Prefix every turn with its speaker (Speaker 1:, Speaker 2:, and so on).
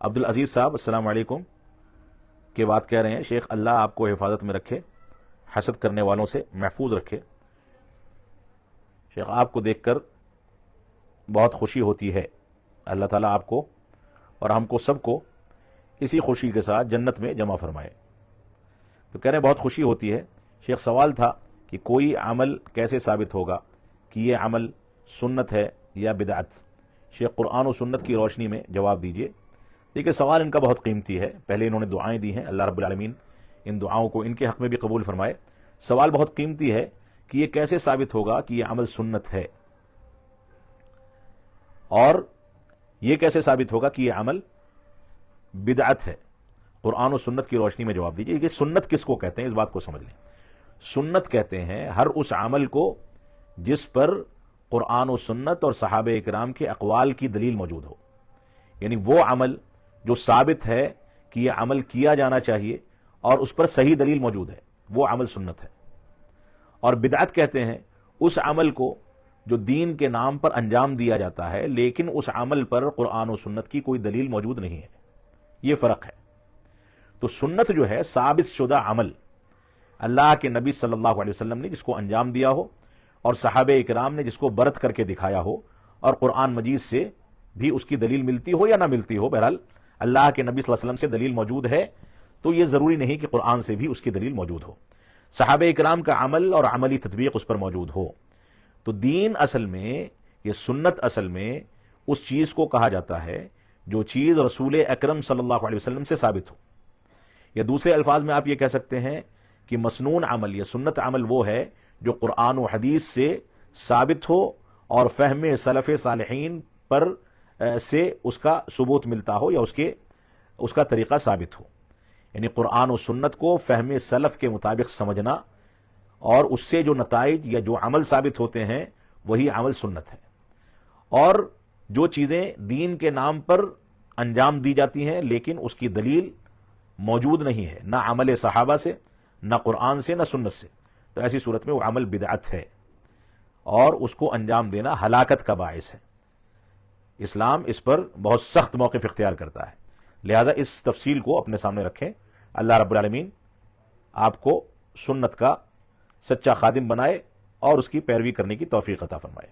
Speaker 1: عبدالعزیز صاحب السلام علیکم کے بات کہہ رہے ہیں، شیخ اللہ آپ کو حفاظت میں رکھے، حسد کرنے والوں سے محفوظ رکھے۔ شیخ آپ کو دیکھ کر بہت خوشی ہوتی ہے، اللہ تعالیٰ آپ کو اور ہم کو سب کو اسی خوشی کے ساتھ جنت میں جمع فرمائے۔ تو کہہ رہے ہیں بہت خوشی ہوتی ہے۔ شیخ سوال تھا کہ کوئی عمل کیسے ثابت ہوگا کہ یہ عمل سنت ہے یا بدعت؟ شیخ قرآن و سنت کی روشنی میں جواب دیجئے۔ دیکھیے سوال ان کا بہت قیمتی ہے، پہلے انہوں نے دعائیں دی ہیں، اللہ رب العالمین ان دعاؤں کو ان کے حق میں بھی قبول فرمائے۔ سوال بہت قیمتی ہے کہ یہ کیسے ثابت ہوگا کہ یہ عمل سنت ہے، اور یہ کیسے ثابت ہوگا کہ یہ عمل بدعت ہے؟ قرآن و سنت کی روشنی میں جواب دیجیے کہ سنت کس کو کہتے ہیں، اس بات کو سمجھ لیں۔ سنت کہتے ہیں ہر اس عمل کو جس پر قرآن و سنت اور صحابہ اکرام کے اقوال کی دلیل موجود ہو، یعنی وہ عمل جو ثابت ہے کہ یہ عمل کیا جانا چاہیے اور اس پر صحیح دلیل موجود ہے، وہ عمل سنت ہے۔ اور بدعت کہتے ہیں اس عمل کو جو دین کے نام پر انجام دیا جاتا ہے لیکن اس عمل پر قرآن و سنت کی کوئی دلیل موجود نہیں ہے، یہ فرق ہے۔ تو سنت جو ہے ثابت شدہ عمل، اللہ کے نبی صلی اللہ علیہ وسلم نے جس کو انجام دیا ہو اور صحابہ اکرام نے جس کو برت کر کے دکھایا ہو، اور قرآن مجید سے بھی اس کی دلیل ملتی ہو یا نہ ملتی ہو، بہرحال اللہ کے نبی صلی اللہ علیہ وسلم سے دلیل موجود ہے تو یہ ضروری نہیں کہ قرآن سے بھی اس کی دلیل موجود ہو، صحابہ اکرام کا عمل اور عملی تطبیق اس پر موجود ہو۔ تو دین اصل میں، یہ سنت اصل میں اس چیز کو کہا جاتا ہے جو چیز رسول اکرم صلی اللہ علیہ وسلم سے ثابت ہو، یا دوسرے الفاظ میں آپ یہ کہہ سکتے ہیں کہ مسنون عمل یا سنت عمل وہ ہے جو قرآن و حدیث سے ثابت ہو اور فہم سلف صالحین پر سے اس کا ثبوت ملتا ہو یا اس کا طریقہ ثابت ہو، یعنی قرآن و سنت کو فہم سلف کے مطابق سمجھنا اور اس سے جو نتائج یا جو عمل ثابت ہوتے ہیں وہی عمل سنت ہے۔ اور جو چیزیں دین کے نام پر انجام دی جاتی ہیں لیکن اس کی دلیل موجود نہیں ہے، نہ عمل صحابہ سے، نہ قرآن سے، نہ سنت سے، تو ایسی صورت میں وہ عمل بدعت ہے اور اس کو انجام دینا ہلاکت کا باعث ہے۔ اسلام اس پر بہت سخت موقف اختیار کرتا ہے، لہذا اس تفصیل کو اپنے سامنے رکھیں۔ اللہ رب العالمین آپ کو سنت کا سچا خادم بنائے اور اس کی پیروی کرنے کی توفیق عطا فرمائے۔